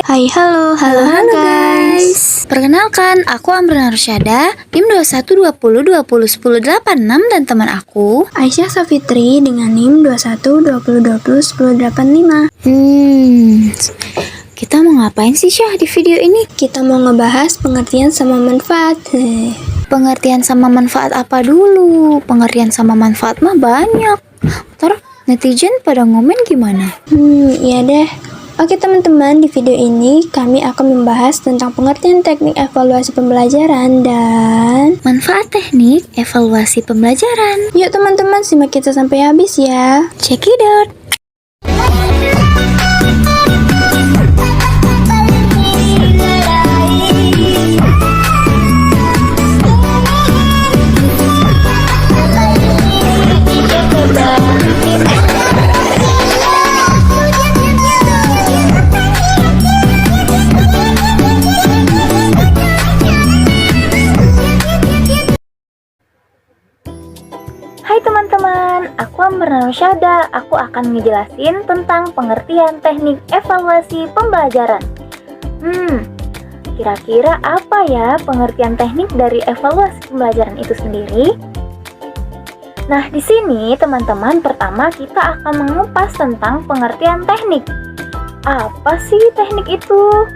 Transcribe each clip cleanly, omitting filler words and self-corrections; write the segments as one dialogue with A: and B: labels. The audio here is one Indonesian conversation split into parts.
A: Hai, halo
B: Halo
A: guys.
B: guys. Perkenalkan, aku Amrina Rusyada, NIM 2120201086 dan teman aku
A: Aisyah Safitri dengan NIM 2120201085.
B: Kita mau ngapain sih Syah di video ini?
A: Kita mau ngebahas pengertian sama manfaat.
B: Pengertian sama manfaat apa dulu? Pengertian sama manfaat mah banyak. Ntar netizen pada ngomen gimana?
A: Iya deh. Oke teman-teman, di video ini kami akan membahas tentang pengertian teknik evaluasi pembelajaran dan
B: manfaat teknik evaluasi pembelajaran.
A: yuk teman-teman simak kita sampai habis ya.
B: Check it out. Hai teman-teman, aku Amrina Rusyada. Aku akan ngejelasin tentang pengertian teknik evaluasi pembelajaran. Kira-kira apa ya pengertian teknik dari evaluasi pembelajaran itu sendiri? Nah, di sini teman-teman, pertama kita akan mengupas tentang pengertian teknik. Apa sih teknik itu?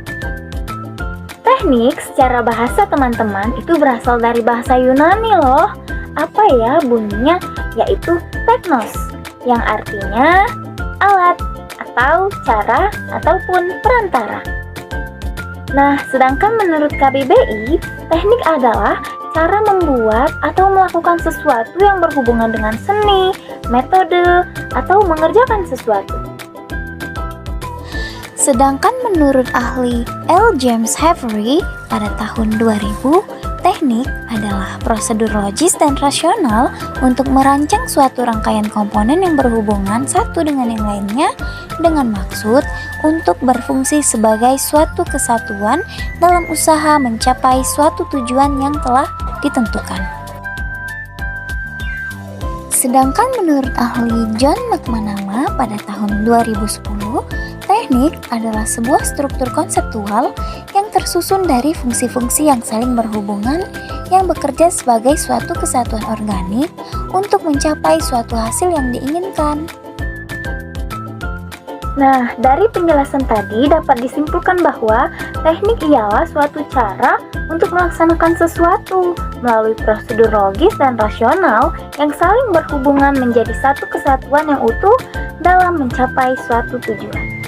B: Teknik secara bahasa teman-teman itu berasal dari bahasa Yunani loh. Apa ya bunyinya? Yaitu teknos, yang artinya alat atau cara ataupun perantara. Nah, sedangkan menurut KBBI, teknik adalah cara membuat atau melakukan sesuatu yang berhubungan dengan seni, metode, atau mengerjakan sesuatu. Sedangkan menurut ahli L. James Avery pada tahun 2000, teknik adalah prosedur logis dan rasional untuk merancang suatu rangkaian komponen yang berhubungan satu dengan yang lainnya dengan maksud untuk berfungsi sebagai suatu kesatuan dalam usaha mencapai suatu tujuan yang telah ditentukan. Sedangkan menurut ahli John McManama pada tahun 2010, teknik adalah sebuah struktur konseptual yang tersusun dari fungsi-fungsi yang saling berhubungan yang bekerja sebagai suatu kesatuan organik untuk mencapai suatu hasil yang diinginkan. Nah, dari penjelasan tadi dapat disimpulkan bahwa teknik ialah suatu cara untuk melaksanakan sesuatu melalui prosedur logis dan rasional yang saling berhubungan menjadi satu kesatuan yang utuh dalam mencapai suatu tujuan.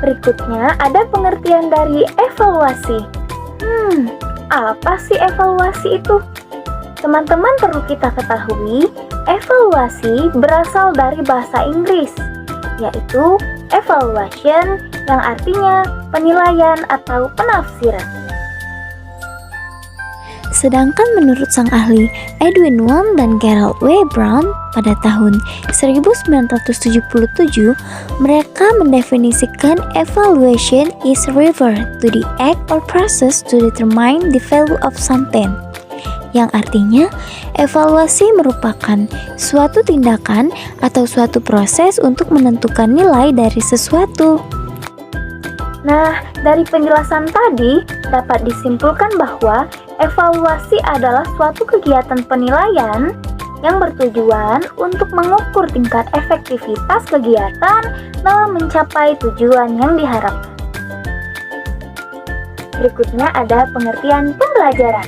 B: Berikutnya ada pengertian dari evaluasi. Apa sih evaluasi itu? Teman-teman perlu kita ketahui, evaluasi berasal dari bahasa Inggris, yaitu evaluation yang artinya penilaian atau penafsiran. Sedangkan menurut sang ahli Edwin Wong dan Gerald W. Brown pada tahun 1977, mereka mendefinisikan evaluation is refer to the act or process to determine the value of something. Yang artinya, evaluasi merupakan suatu tindakan atau suatu proses untuk menentukan nilai dari sesuatu. Nah, dari penjelasan tadi dapat disimpulkan bahwa evaluasi adalah suatu kegiatan penilaian yang bertujuan untuk mengukur tingkat efektivitas kegiatan dalam mencapai tujuan yang diharapkan. Berikutnya ada pengertian pembelajaran.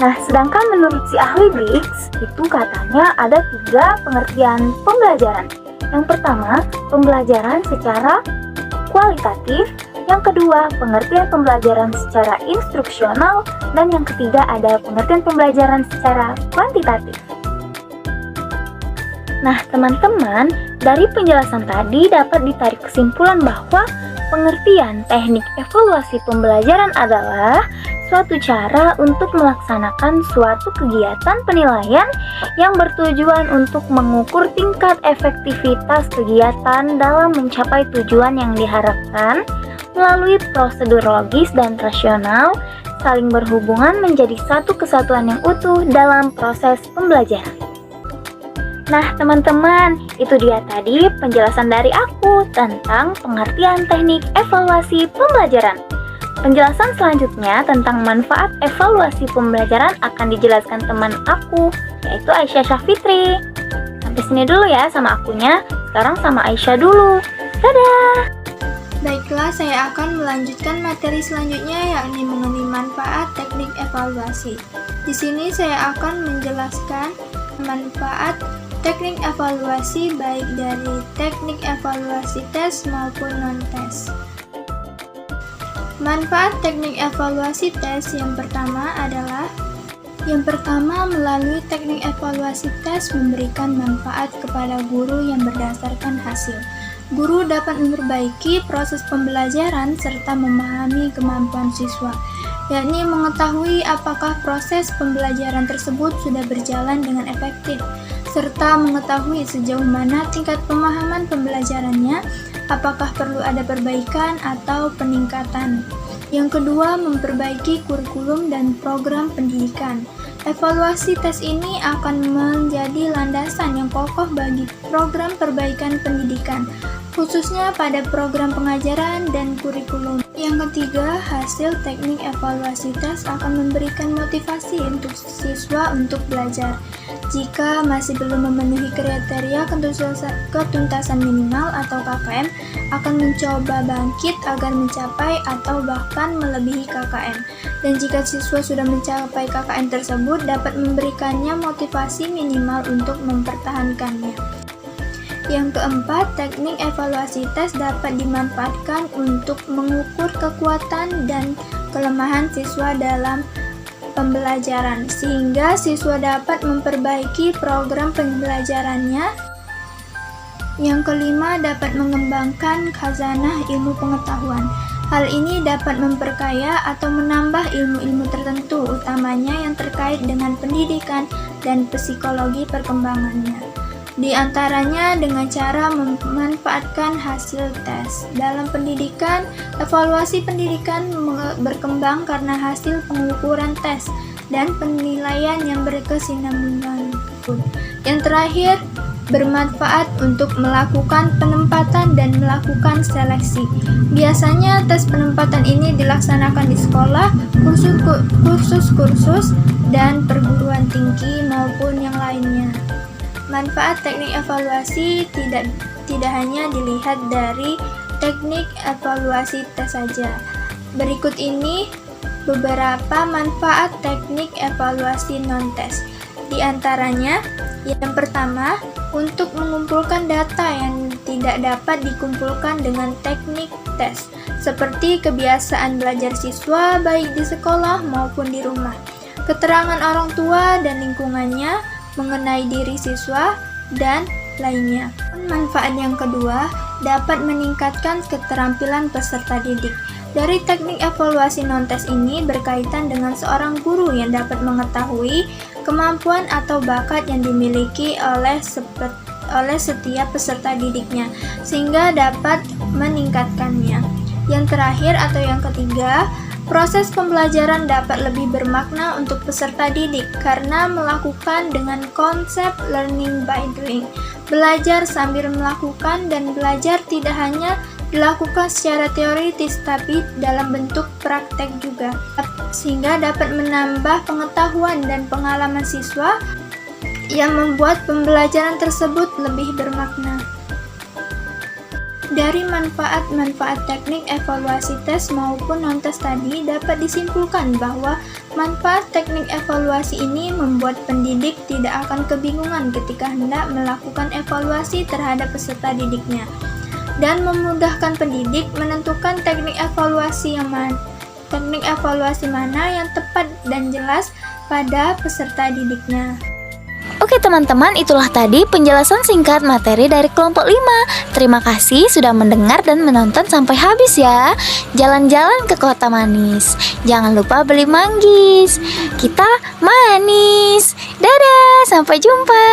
B: Nah, sedangkan menurut si ahli Briggs, itu katanya ada 3 pengertian pembelajaran. Yang pertama, pembelajaran secara kualitatif. Yang kedua, pengertian pembelajaran secara instruksional. Dan yang ketiga, ada pengertian pembelajaran secara kuantitatif. Nah, teman-teman, dari penjelasan tadi dapat ditarik kesimpulan bahwa pengertian teknik evaluasi pembelajaran adalah suatu cara untuk melaksanakan suatu kegiatan penilaian yang bertujuan untuk mengukur tingkat efektivitas kegiatan dalam mencapai tujuan yang diharapkan melalui prosedur logis dan rasional saling berhubungan menjadi satu kesatuan yang utuh dalam proses pembelajaran. Nah teman-teman, itu dia tadi penjelasan dari aku tentang pengertian teknik evaluasi pembelajaran. Penjelasan selanjutnya tentang manfaat evaluasi pembelajaran akan dijelaskan teman aku, yaitu Aisyah Syafitri. Sampai sini dulu ya sama akunya, sekarang sama Aisyah dulu. Dadah!
A: Baiklah, saya akan melanjutkan materi selanjutnya yakni mengenai manfaat teknik evaluasi. Di sini saya akan menjelaskan manfaat teknik evaluasi baik dari teknik evaluasi tes maupun non-tes. Manfaat teknik evaluasi tes yang pertama adalah melalui teknik evaluasi tes memberikan manfaat kepada guru yang berdasarkan hasil. Guru dapat memperbaiki proses pembelajaran serta memahami kemampuan siswa, yakni mengetahui apakah proses pembelajaran tersebut sudah berjalan dengan efektif, serta mengetahui sejauh mana tingkat pemahaman pembelajarannya, apakah perlu ada perbaikan atau peningkatan. Yang kedua, memperbaiki kurikulum dan program pendidikan. Evaluasi tes ini akan menjadi landasan yang kokoh bagi program perbaikan pendidikan, khususnya pada program pengajaran dan kurikulum. Yang ketiga, hasil teknik evaluasi tes akan memberikan motivasi untuk siswa untuk belajar. Jika masih belum memenuhi kriteria ketuntasan minimal atau KKM, akan mencoba bangkit agar mencapai atau bahkan melebihi KKM. Dan jika siswa sudah mencapai KKM tersebut, dapat memberikannya motivasi minimal untuk mempertahankannya. Yang keempat, teknik evaluasi tes dapat dimanfaatkan untuk mengukur kekuatan dan kelemahan siswa dalam pembelajaran, sehingga siswa dapat memperbaiki program pembelajarannya. Yang kelima, dapat mengembangkan khazanah ilmu pengetahuan. Hal ini dapat memperkaya atau menambah ilmu-ilmu tertentu, utamanya yang terkait dengan pendidikan dan psikologi perkembangannya. Di antaranya dengan cara memanfaatkan hasil tes. Dalam pendidikan, evaluasi pendidikan berkembang karena hasil pengukuran tes dan penilaian yang berkesinambungan. Yang terakhir, bermanfaat untuk melakukan penempatan dan melakukan seleksi. Biasanya tes penempatan ini dilaksanakan di sekolah, kursus-kursus, dan perguruan tinggi maupun yang lainnya. Manfaat teknik evaluasi tidak hanya dilihat dari teknik evaluasi tes saja. Berikut ini beberapa manfaat teknik evaluasi non-tes. Di antaranya, yang pertama, untuk mengumpulkan data yang tidak dapat dikumpulkan dengan teknik tes, seperti kebiasaan belajar siswa baik di sekolah maupun di rumah, keterangan orang tua dan lingkungannya mengenai diri siswa, dan lainnya. Manfaat yang kedua, dapat meningkatkan keterampilan peserta didik. Dari teknik evaluasi non-tes ini berkaitan dengan seorang guru yang dapat mengetahui kemampuan atau bakat yang dimiliki oleh setiap peserta didiknya, sehingga dapat meningkatkannya. Yang terakhir atau yang ketiga, proses pembelajaran dapat lebih bermakna untuk peserta didik karena melakukan dengan konsep learning by doing. Belajar sambil melakukan, dan belajar tidak hanya dilakukan secara teoritis tapi dalam bentuk praktek juga, sehingga dapat menambah pengetahuan dan pengalaman siswa yang membuat pembelajaran tersebut lebih bermakna. Dari manfaat-manfaat teknik evaluasi tes maupun non-tes tadi dapat disimpulkan bahwa manfaat teknik evaluasi ini membuat pendidik tidak akan kebingungan ketika hendak melakukan evaluasi terhadap peserta didiknya, dan memudahkan pendidik menentukan teknik evaluasi mana yang tepat dan jelas pada peserta didiknya.
B: Oke teman-teman, itulah tadi penjelasan singkat materi dari kelompok 5. Terima kasih sudah mendengar dan menonton sampai habis ya. Jalan-jalan ke kota manis, jangan lupa beli manggis. Kita manis. Dadah, sampai jumpa.